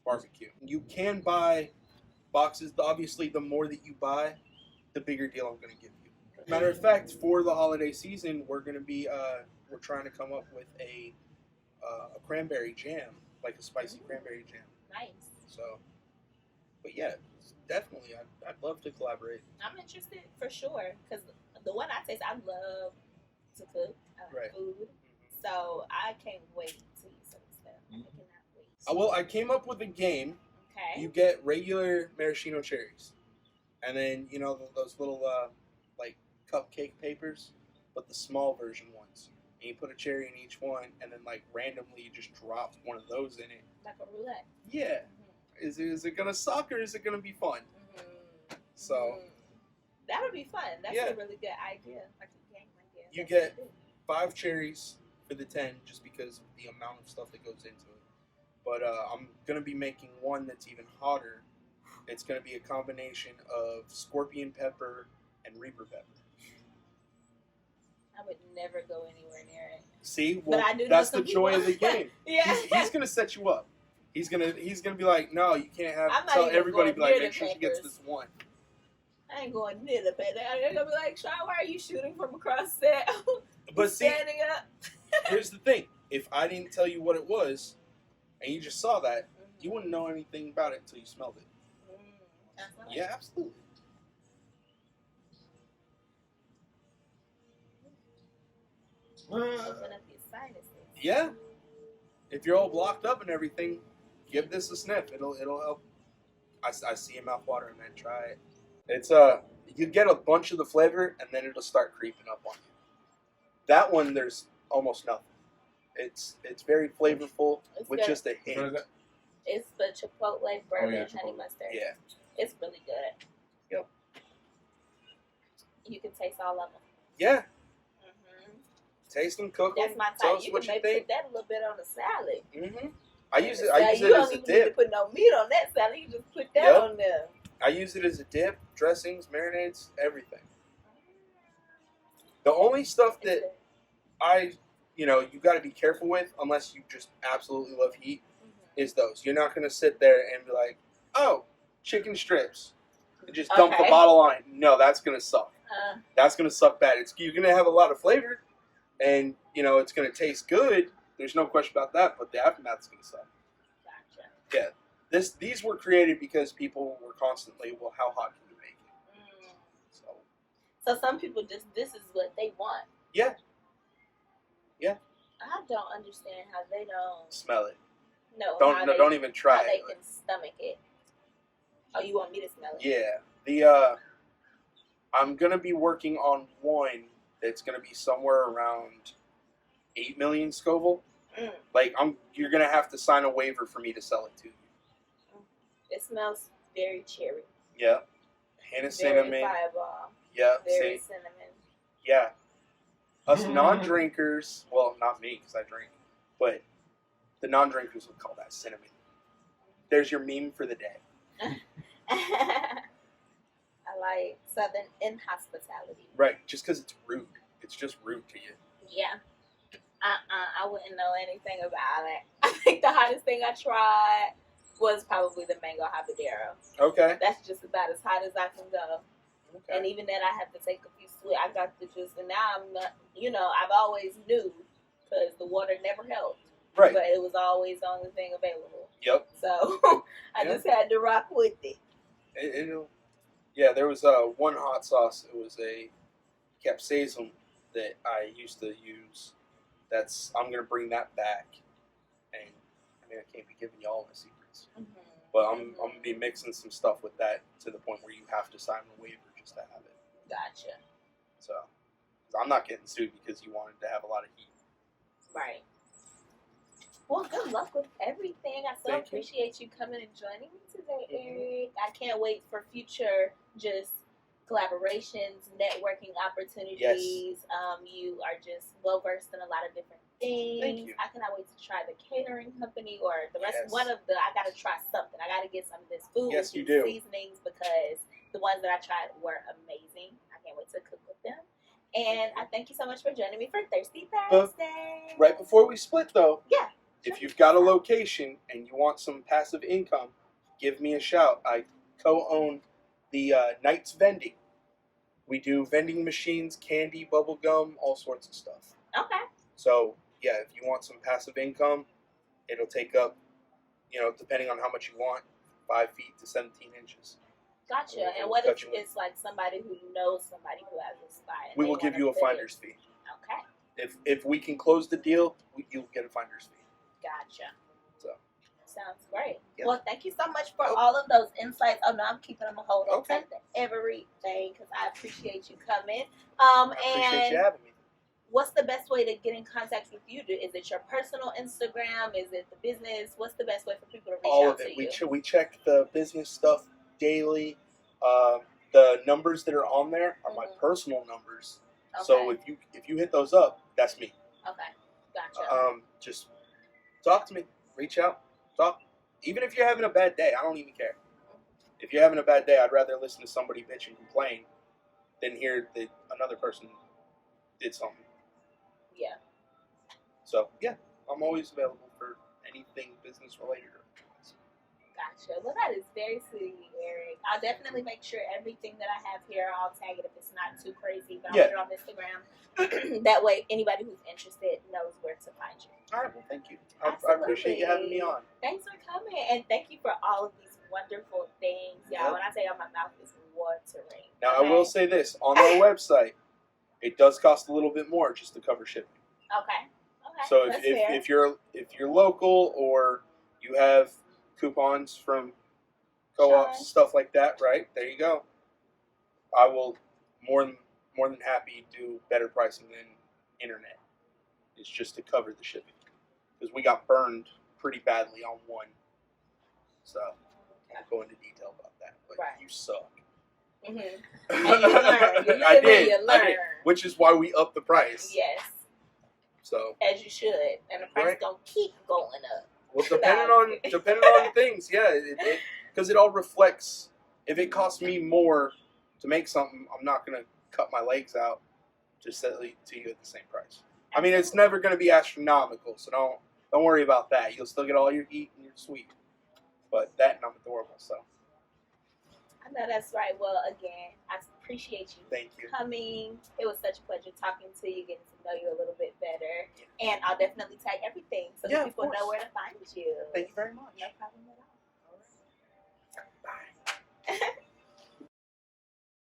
barbecue. You can buy boxes. Obviously, the more that you buy, the bigger deal I'm going to give you. Matter of fact, for the holiday season, we're going to be we're trying to come up with a cranberry jam, like a spicy cranberry jam. Nice. So, but yeah, definitely, I'd love to collaborate. I'm interested for sure because the one I taste, I love to cook food, so I can't wait to eat some stuff. I cannot wait. Well, I came up with a game. Okay. You get regular maraschino cherries, and then those little like cupcake papers, but the small version ones. And you put a cherry in each one, and then like randomly you just drop one of those in it. Like a roulette. Yeah. Mm-hmm. Is it gonna suck or is it gonna be fun? Mm-hmm. So that would be fun. That's a really good idea. Like a game idea. You get 5 cherries for the 10, just because of the amount of stuff that goes into it. But I'm gonna be making one that's even hotter. It's gonna be a combination of scorpion pepper and reaper pepper. I would never go anywhere near it. See, well, that's the joy of the game. Yeah. He's gonna set you up. He's gonna be like, no, you can't have. Tell everybody, be like, make sure she gets this one. I ain't going near the pepper. They're gonna be like, Shon, why are you shooting from across set? But see, standing up. Here's the thing: if I didn't tell you what it was, and you just saw that, you wouldn't know anything about it until you smelled it. Yeah, absolutely. Open up your sinuses. Yeah. If you're all blocked up and everything, give this a sniff. It'll help. I see your mouth watering, man. Try it. It's you get a bunch of the flavor and then it'll start creeping up on you. That one, there's almost nothing. It's very flavorful with just a hint. It's the chipotle bourbon honey mustard. Yeah. It's really good. Yep. You can taste all of them. Yeah. Taste them, cook them. That's my type. Tell us you what can you maybe think. put that a little bit on the salad. Mm-hmm. I use it You as a don't even need to dip. put no meat on that salad. You just put that on there. I use it as a dip, dressings, marinades, everything. The only stuff that you got to be careful with, unless you just absolutely love heat, is those. You're not going to sit there and be like, oh, chicken strips. And just dump the bottle on it. No, that's going to suck. That's going to suck bad. You're going to have a lot of flavor, and, it's going to taste good. There's no question about that, but the aftermath's going to suck. Gotcha. Yeah. These were created because people were constantly, well, how hot can you make it? So some people this is what they want. Yeah. Yeah. I don't understand how they don't smell it. No. Don't even try it. They can stomach it. Oh, you want me to smell it? Yeah. I'm gonna be working on one that's gonna be somewhere around 8 million Scoville. Like you're gonna have to sign a waiver for me to sell it to you. It smells very cherry. Yeah. Hint of cinnamon. Fireball. Yeah. Very cinnamon. Yeah. Us non-drinkers, well, not me because I drink, but the non-drinkers would call that cinnamon. There's your meme for the day. I like Southern inhospitality. Right, just because it's rude. It's just rude to you. Yeah. I wouldn't know anything about it. I think the hottest thing I tried was probably the mango habanero. Okay. That's just about as hot as I can go. Okay. And even then, I have to take a few sweet. I got the juice, and now I'm not. I've always knew because the water never helped. Right. But it was always the only thing available. Yep. So I just had to rock with it. Yeah, there was one hot sauce. It was a capsaicin that I used to use. I'm gonna bring that back, and I can't be giving you all my secrets. But I'm gonna be mixing some stuff with that to the point where you have to sign a waiver just to have it. Gotcha. So 'cause I'm not getting sued because you wanted to have a lot of heat. Right. Well, good luck with everything. I so Thank you. appreciate you coming and joining me today, Eric. I can't wait for future just collaborations, networking opportunities. Yes. You are just well versed in a lot of different things. Thank you. I cannot wait to try the catering company or the rest. Yes. One of the I gotta try something. I gotta get some of this food, Yes, you these do. seasonings, because the ones that I tried were amazing. I can't wait to cook with them. And I thank you so much for joining me for Thirsty Thursday. Right before we split, though, Yeah. if you've got a location and you want some passive income, give me a shout. I co-own the Knights Vending. We do vending machines, candy, bubble gum, all sorts of stuff. Okay. So, yeah, if you want some passive income, it'll take up, depending on how much you want, 5 feet to 17 inches. Gotcha. And what if it's like somebody who knows somebody who has a spot? We will give you a finder's fee. Okay. If we can close the deal, you'll get a finder's fee. Gotcha. So. Sounds great. Yeah. Well, thank you so much for all of those insights. Oh, no, I'm keeping them a hold on Okay. everything because I appreciate you coming. I appreciate you having me. What's the best way to get in contact with you? Is it your personal Instagram? Is it the business? What's the best way for people to reach All out of it. to you? We check the business stuff daily. The numbers that are on there are my personal numbers. Okay. So if you hit those up, that's me. Okay. Gotcha. Just talk to me. Reach out. Talk. Even if you're having a bad day, I don't even care. If you're having a bad day, I'd rather listen to somebody bitch and complain than hear that another person did something. Yeah. So, yeah, I'm always available for anything business related. Gotcha. Well, that is very sweet, Eric. I'll definitely make sure everything that I have here, I'll tag it if it's not too crazy, but I'll put it on Instagram. That way, anybody who's interested knows where to find you. All right, well, thank you. I appreciate you having me on. Thanks for coming, and thank you for all of these wonderful things, y'all. When I tell y'all, my mouth is watering. Now, I will say this. On our website, it does cost a little bit more just to cover shipping. Okay. So if you're local or you have coupons from co-ops, Shon. stuff like that, right? There you go. I will more than happy do better pricing than internet. It's just to cover the shipping because we got burned pretty badly on one. So I won't go into detail about that, but you suck. Mm-hmm. And you learn. I did, which is why we upped the price. Yes. So as you should, and the price gonna keep going up. Well, depending on things, yeah, because it all reflects. If it costs me more to make something, I'm not gonna cut my legs out to sell it to you at the same price. I mean, it's never gonna be astronomical, so don't worry about that. You'll still get all your heat and your sweet, but that and I'm adorable. So I know that's right. Well, again, I appreciate you coming. It was such a pleasure talking to you, getting to know you a little bit better. And I'll definitely tag everything so that people know where to find you. Thank you very much. No problem at all.